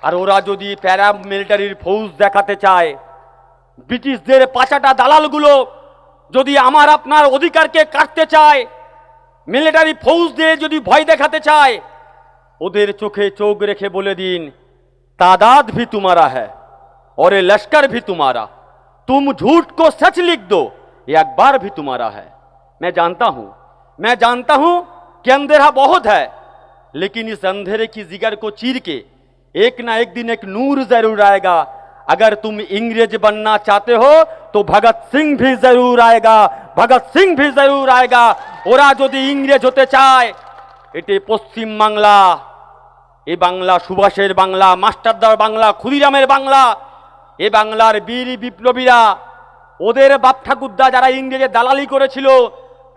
আর ওরা যদি প্যারামিলিটারির ফৌজ দেখাতে চায়, ব্রিটিশদের পাচাটা দালালগুলো যদি আমার আপনার অধিকারকে কাটতে চায়, মিলিটারি ফৌজ দিয়ে যদি ভয় দেখাতে চায়, ওদের চোখে চোখ রেখে বলে দিন, तादाद भी तुम्हारा है और ये लश्कर भी तुम्हारा, तुम झूठ को सच लिख दो, ये अखबार भी तुम्हारा है। मैं जानता हूं कि अंधेरा बहुत है, लेकिन इस अंधेरे की जिगर को चीर के एक ना एक दिन एक नूर जरूर आएगा। अगर तुम इंग्रेज बनना चाहते हो तो भगत सिंह भी जरूर आएगा, भगत सिंह भी जरूर आएगा। ওরা যদি ইংরেজ হতে চায়, এটি পশ্চিম বাংলা, এই বাংলা সুভাষের বাংলা, মাস্টারদার বাংলা, ক্ষুদিরামের বাংলা। এ বাংলার বীর বিপ্লবীরা, ওদের বাপ ঠাকুরদা যারা ইংরেজের দালালি করেছিল,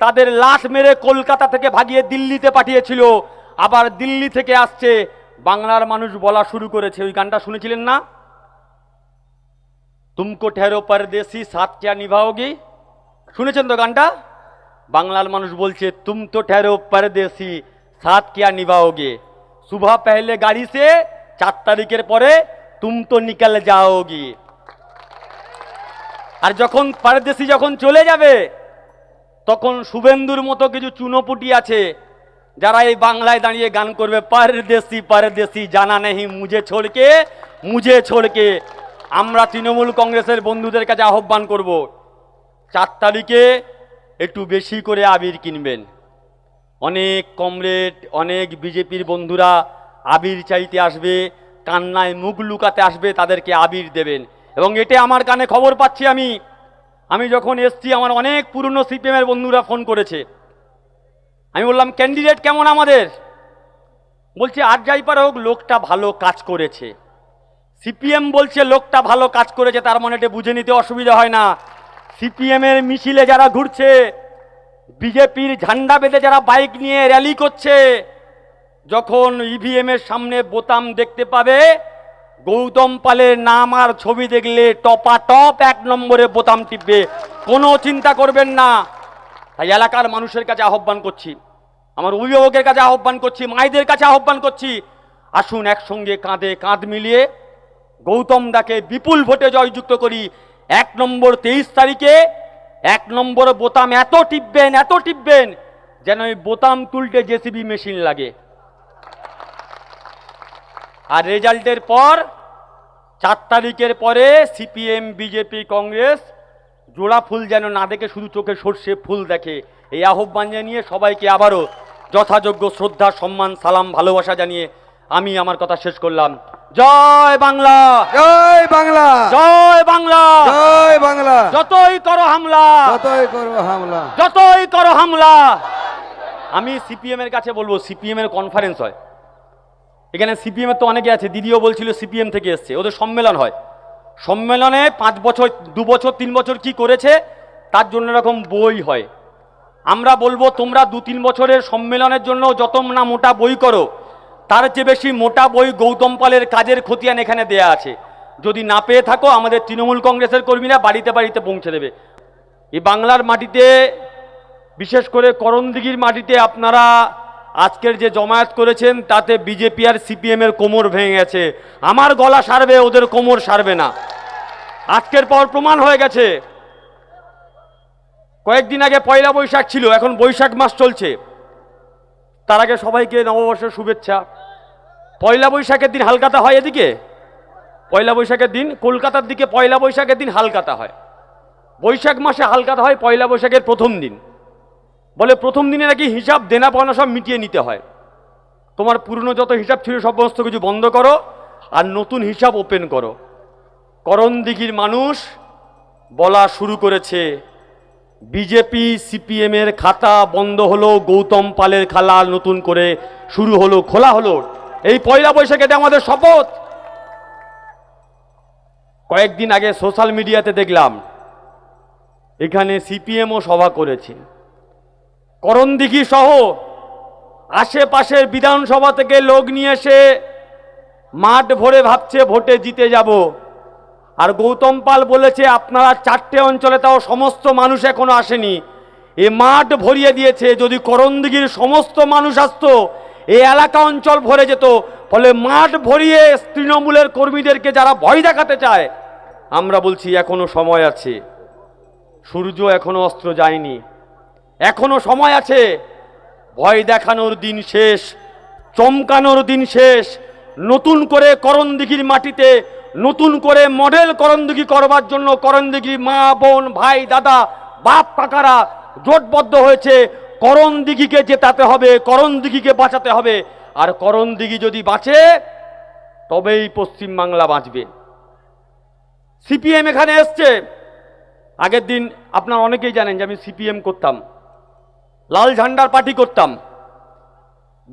তাদের লাশ মেরে কলকাতা থেকে ভাগিয়ে দিল্লিতে পাঠিয়েছিল। আবার দিল্লি থেকে আসছে, বাংলার মানুষ বলা শুরু করেছে। ওই গানটা শুনেছিলেন না, তুমকো ঠেরো পরদেশি সাথ ক্যা নিভাओगी? শুনেছেন তো গানটা? বাংলার মানুষ বলছে, তুম তো ঠেরো পরদেশি সাথ ক্যা নিভাओगे, सुबह पहले गाड़ी से 4 তারিখের পরে तुम तो निकल जाओगी। আর যখন পরদেশি যখন চলে যাবে, তখন শুভেন্দুর মতো কিছু চুনোপুটি আছে যারা এই বাংলায় দাঁড়িয়ে গান করবে, পরদেশি পরদেশি জানা নেই মুঝে ছোড়কে। আমরা তৃণমূল কংগ্রেসের বন্ধুদের কাছে আহ্বান করব, 4 তারিখে একটু বেশি করে আবির কিনবেন। অনেক কমরেড, অনেক বিজেপির বন্ধুরা আবির চাইতে আসবে, কান্নায় মুখ লুকাতে আসবে, তাদেরকে আবির দেবেন। এবং এটা আমার কানে খবর পাচ্ছি, আমি যখন এসছি আমার অনেক পুরনো সিপিএমের বন্ধুরা ফোন করেছে। আমি বললাম, ক্যান্ডিডেট কেমন আমাদের? বলছে আর যাই পারে হোক, লোকটা ভালো কাজ করেছে। সিপিএম বলছে লোকটা ভালো কাজ করেছে, তার মানে এটা বুঝে নিতে অসুবিধা হয় না। সিপিএমের মিছিলে যারা ঘুরছে, বিজেপির ঝান্ডা বেঁধে যারা বাইক নিয়ে র্যালি করছে, যখন ইভিএম এর সামনে বোতাম দেখতে পাবে, গৌতম পালের নাম আর ছবি দেখলে টপাটপ 1 নম্বরে বোতাম টিপবে, কোনো চিন্তা করবেন না। তাই এলাকার মানুষের কাছে আহ্বান করছি, আমার অভিভাবকের কাছে আহ্বান করছি, মায়েদের কাছে আহ্বান করছি, আসুন একসঙ্গে কাঁধে কাঁধ মিলিয়ে গৌতম দাকে বিপুল ভোটে জয়যুক্ত করি। 1 নম্বর 23 তারিখে 1 নম্বর বোতাম এত টিপবেন যেন ওই বোতাম তুলতে জেসিবি মেশিন লাগে। আর রেজাল্টের পর 4 তারিখের পরে সিপিএম, বিজেপি, কংগ্রেস জোড়া ফুল যেন না দেখে শুধু চোখে সর্ষে ফুল দেখে। এই আহ্বান জানিয়ে সবাইকে আবারও যথাযোগ্য শ্রদ্ধা, সম্মান, সালাম, ভালোবাসা জানিয়ে আমি আমার কথা শেষ করলাম। জয় বাংলা, জয় বাংলা, জয় বাংলা, জয় বাংলা। যতই করো হামলা। আমি সিপিএম এর কাছে বলবো, সিপিএম এর কনফারেন্স হয় এখানে, সিপিএম এর তো অনেকে আছে, দিদিও বলছিল সিপিএম থেকে এসছে, ওদের সম্মেলন হয়। সম্মেলনে 5 বছর, 2 বছর, 3 বছর কি করেছে তার জন্য এরকম বই হয়। আমরা বলবো, তোমরা 2-3 বছরের সম্মেলনের জন্য যত না মোটা বই করো, তার চেয়ে বেশি মোটা বই গৌতম পালের কাজের খতিয়ান এখানে দেয়া আছে। যদি না পেয়ে থাকো, আমাদের তৃণমূল কংগ্রেসের কর্মীরা বাড়িতে বাড়িতে পৌঁছে দেবে। এই বাংলার মাটিতে, বিশেষ করে করণদিঘির মাটিতে আপনারা আজকের যে জমায়েত করেছেন, তাতে বিজেপি আর সিপিএম এর কোমর ভেঙে গেছে। আমার গলা সারবে, ওদের কোমর সারবে না। আজকের পর প্রমাণ হয়ে গেছে। কয়েকদিন আগে পয়লা বৈশাখ ছিল, এখন বৈশাখ মাস চলছে। তার আগে সবাইকে নববর্ষের শুভেচ্ছা। পয়লা বৈশাখের দিন হালকাতা হয় এদিকে, পয়লা বৈশাখের দিন কলকাতার দিকে পয়লা বৈশাখের দিন হালকাতা হয়। বৈশাখ মাসে হালকাতা হয় পয়লা বৈশাখের প্রথম দিন। বলে প্রথম দিনে নাকি হিসাব দেনা পাওনা সব মিটিয়ে নিতে হয়। তোমার পুরনো যত হিসাব ছিল সমস্ত কিছু বন্ধ করো আর নতুন হিসাব ওপেন করো। করণদিঘির মানুষ বলা শুরু করেছে, বিজেপি সিপিএম এর খাতা বন্ধ হলো, গৌতম পালের খালা নতুন করে শুরু হলো, খোলা হলো। এই পয়লা বৈশাখে আমাদের শপথ। কয়েকদিন আগে সোশ্যাল মিডিয়াতে দেখলাম এখানে সিপিএমও সভা করেছে। করণদিঘি সহ আশেপাশের বিধানসভা থেকে লোক নিয়ে এসে মাঠ ভরে ভাবছে ভোটে জিতে যাব। আর গৌতম পাল বলেছে আপনারা 4টে অঞ্চলে, তাও সমস্ত মানুষ এখনো আসেনি, এ মাঠ ভরিয়ে দিয়েছে। যদি করণদিঘির সমস্ত মানুষ আসতো, এই এলাকা অঞ্চল ভরে যেত। ফলে মাঠ ভরিয়ে তৃণমূলের কর্মীদেরকে যারা ভয় দেখাতে চায়, আমরা বলছি এখনো সময় আছে, সূর্য এখনো অস্ত্র যায়নি, এখনো সময় আছে। ভয় দেখানোর দিন শেষ, চমকানোর দিন শেষ। নতুন করে করণদিঘির মাটিতে নতুন করে মডেল করণদিঘি করবার জন্য করণদিঘির মা বোন ভাই দাদা বাপ কাকারা জোটবদ্ধ হয়েছে। করণদিঘিকে জেতাতে হবে, করণদিঘিকে বাঁচাতে হবে। আর করণদিঘি যদি বাঁচে তবেই পশ্চিমবাংলা বাঁচবে। সিপিএম এখানে এসছে। আগের দিন আপনারা অনেকেই জানেন যে আমি সিপিএম করতাম, লাল ঝান্ডার পার্টি করতাম।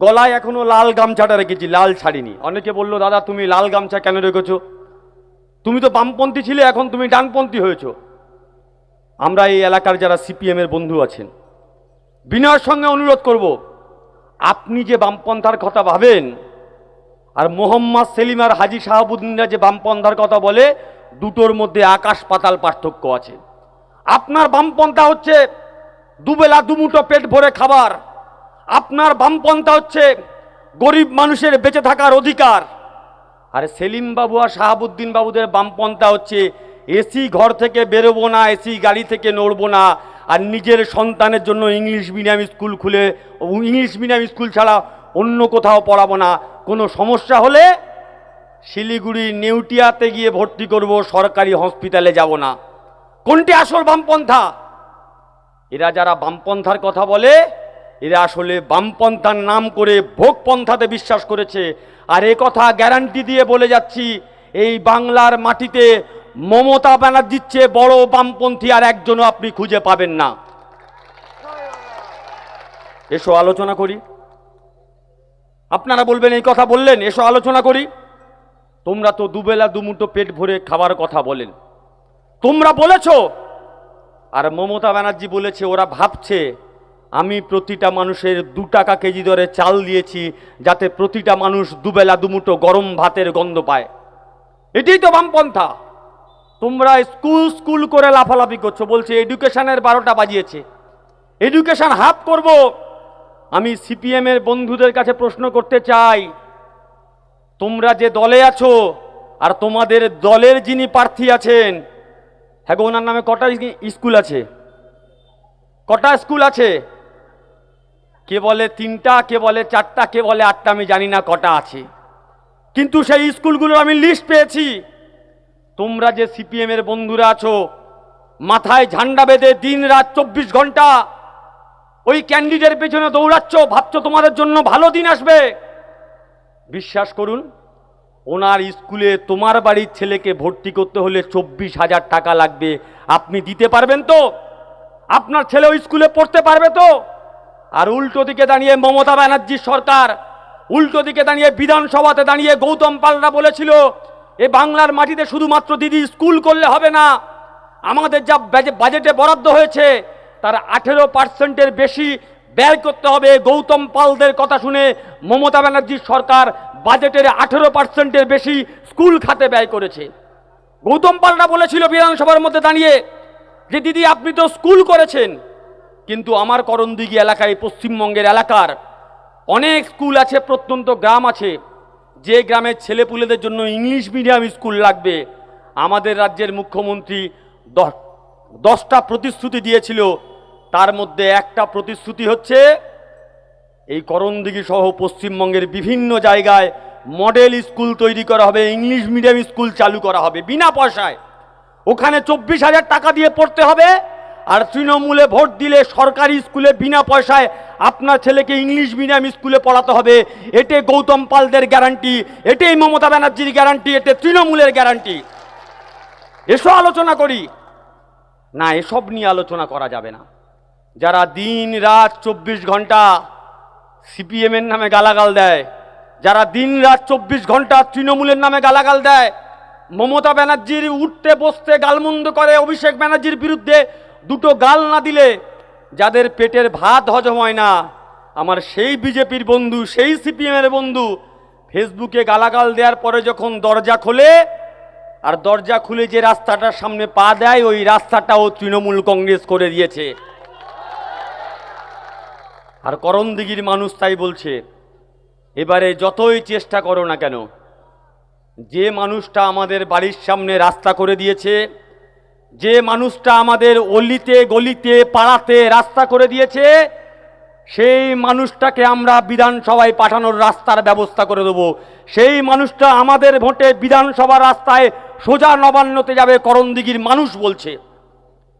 গলায় এখনো লাল গামছাটা রেখেছি, লাল ছাড়িনি। অনেকে বললো, দাদা তুমি লাল গামছা কেন রেখেছো? তুমি তো বামপন্থী ছিলে, এখন তুমি ডানপন্থী হয়েছো। আমরা এই এলাকার যারা সিপিএম এর বন্ধু আছেন, বিনয়ের সঙ্গে অনুরোধ করব, আপনি যে বামপন্থার কথা ভাবেন আর মোহাম্মদ সেলিম আর হাজী শাহাবুদ্দিনরা যে বামপন্থার কথা বলে, দুটোর মধ্যে আকাশ পাতাল পার্থক্য আছে। আপনার বামপন্থা হচ্ছে দুবেলা দুমুঠো পেট ভরে খাবার, আপনার বামপন্থা হচ্ছে গরিব মানুষের বেঁচে থাকার অধিকার। আর সেলিম বাবু আর শাহাবুদ্দিন বাবুদের বামপন্থা হচ্ছে এসি ঘর থেকে বেরোবো না, এসি গাড়ি থেকে নড়বো না, আর নিজের সন্তানের জন্য ইংলিশ মিডিয়াম স্কুল খুলে ইংলিশ মিডিয়াম স্কুল ছাড়া অন্য কোথাও পড়াবো না। কোনো সমস্যা হলে শিলিগুড়ি নেউটিয়াতে গিয়ে ভর্তি করব, সরকারি হসপিটালে যাব না। কোনটি আসল বামপন্থা? এরা যারা বামপন্থার কথা বলে, এরা আসলে বামপন্থার নাম করে ভোগপন্থাতে বিশ্বাস করেছে। আর এ কথা গ্যারান্টি দিয়ে বলে যাচ্ছি, এই বাংলার মাটিতে মমতা ব্যানার্জির চেয়ে বড় বামপন্থী আর একজনও আপনি খুঁজে পাবেন না। এসো আলোচনা করি। আপনারা বলবেন এই কথা বললেন, এসো আলোচনা করি। তোমরা তো দুবেলা দুমুঠো পেট ভরে খাবার কথা বলেন, তোমরা বলেছ। আর মমতা ব্যানার্জি বলেছে, ওরা ভাবছে আমি প্রতিটা মানুষের 2 টাকা কেজি দরে চাল দিয়েছি, যাতে প্রতিটা মানুষ দুবেলা দুমুঠো গরম ভাতের গন্ধ পায়। এটাই তো বামপন্থা। তোমরা স্কুল স্কুল করে লাফালাফি করছো, বলছে এডুকেশনের 12টা বাজিয়েছে, এডুকেশন হাফ করব। আমি সিপিএম এর বন্ধুদের কাছে প্রশ্ন করতে চাই, তোমরা যে দলে আছো আর তোমাদের দলের যিনি প্রার্থী আছেন, হ্যাঁ গো, ওনার নামে কটা স্কুল আছে? কটা স্কুল আছে? কে বলে 3টা, কে বলে 4টা, কে বলে 8টা, আমি জানি না কটা আছে। কিন্তু সেই স্কুলগুলোর আমি লিস্ট পেয়েছি। তোমরা যে সিপিএম এর বন্ধুরা আছো, মাথায় ঝান্ডা বেঁধে দিন রাত 24 ঘন্টা ওই ক্যান্ডিডেটের পেছনে দৌড়াচ্ছ, ভাবছো তোমাদের জন্য ভালো দিন আসবে। বিশ্বাস করুন, ওনার স্কুলে তোমার বাড়ির ছেলেকে ভর্তি করতে হলে 24,000 টাকা লাগবে। আপনি দিতে পারবেন তো? আপনার ছেলে ওই স্কুলে পড়তে পারবে তো? আর উল্টো দিকে দাঁড়িয়ে মমতা ব্যানার্জির সরকার, উল্টো দিকে দাঁড়িয়ে বিধানসভাতে দাঁড়িয়ে গৌতম পালরা বলেছিল, এ বাংলার মাটিতে শুধুমাত্র দিদি স্কুল করলে হবে না, আমাদের যা বাজেটে বরাদ্দ হয়েছে তার 18%-এর বেশি ব্যয় করতে হবে। গৌতম পালদের কথা শুনে মমতা ব্যানার্জির সরকার বাজেটের 18%-এর বেশি স্কুল খাতে ব্যয় করেছে। গৌতম পালরা বলেছিল বিধানসভার মধ্যে দাঁড়িয়ে যে দিদি আপনি তো স্কুল করেছেন, কিন্তু আমার করণদিঘি এলাকায়, পশ্চিমবঙ্গের এলাকার অনেক স্কুল আছে, প্রত্যন্ত গ্রাম আছে, যে গ্রামের ছেলেপুলেদের জন্য ইংলিশ মিডিয়াম স্কুল লাগবে। আমাদের রাজ্যের মুখ্যমন্ত্রী 10টা প্রতিশ্রুতি দিয়েছিল, তার মধ্যে একটা প্রতিশ্রুতি হচ্ছে এই করণদিঘি সহ পশ্চিমবঙ্গের বিভিন্ন জায়গায় মডেল স্কুল তৈরি করা হবে, ইংলিশ মিডিয়াম স্কুল চালু করা হবে বিনা পয়সায়। ওখানে 24,000 টাকা দিয়ে পড়তে হবে। আর তৃণমূলে ভোট দিলে সরকারি স্কুলে বিনা পয়সায় আপনার ছেলেকে ইংলিশ মিডিয়াম স্কুলে পড়াতে হবে। এতে গৌতম পালদের গ্যারান্টি, এটাই মমতা ব্যানার্জির গ্যারান্টি, এতে তৃণমূলের গ্যারান্টি। এসো আলোচনা করি। না, এসব নিয়ে আলোচনা করা যাবে না। যারা দিন রাত 24 ঘন্টা সিপিএম এর নামে গালাগাল দেয়, যারা দিন রাত 24 ঘন্টা তৃণমূলের নামে গালাগাল দেয়, মমতা ব্যানার্জির উঠতে বসতে গালমন্দ করে, অভিষেক ব্যানার্জির বিরুদ্ধে 2টো গাল না দিলে যাদের পেটের ভাত হজম হয় না, আমার সেই বিজেপির বন্ধু, সেই সিপিএম এর বন্ধু ফেসবুকে গালাগাল দেওয়ার পরে যখন দরজা খোলে, আর দরজা খুলে যে রাস্তাটার সামনে পা দেয়, ওই রাস্তাটাও তৃণমূল কংগ্রেস করে দিয়েছে। আর করণদিঘির মানুষ তাই বলছে, এবারে যতই চেষ্টা করো না কেন, যে মানুষটা আমাদের বাড়ির সামনে রাস্তা করে দিয়েছে, যে মানুষটা আমাদের অলিতে গলিতে পাড়াতে রাস্তা করে দিয়েছে, সেই মানুষটাকে আমরা বিধানসভায় পাঠানোর রাস্তার ব্যবস্থা করে দেবো। সেই মানুষটা আমাদের ভোটে বিধানসভা রাস্তায় সোজা নবান্নতে যাবে, করণদিঘির মানুষ বলছে।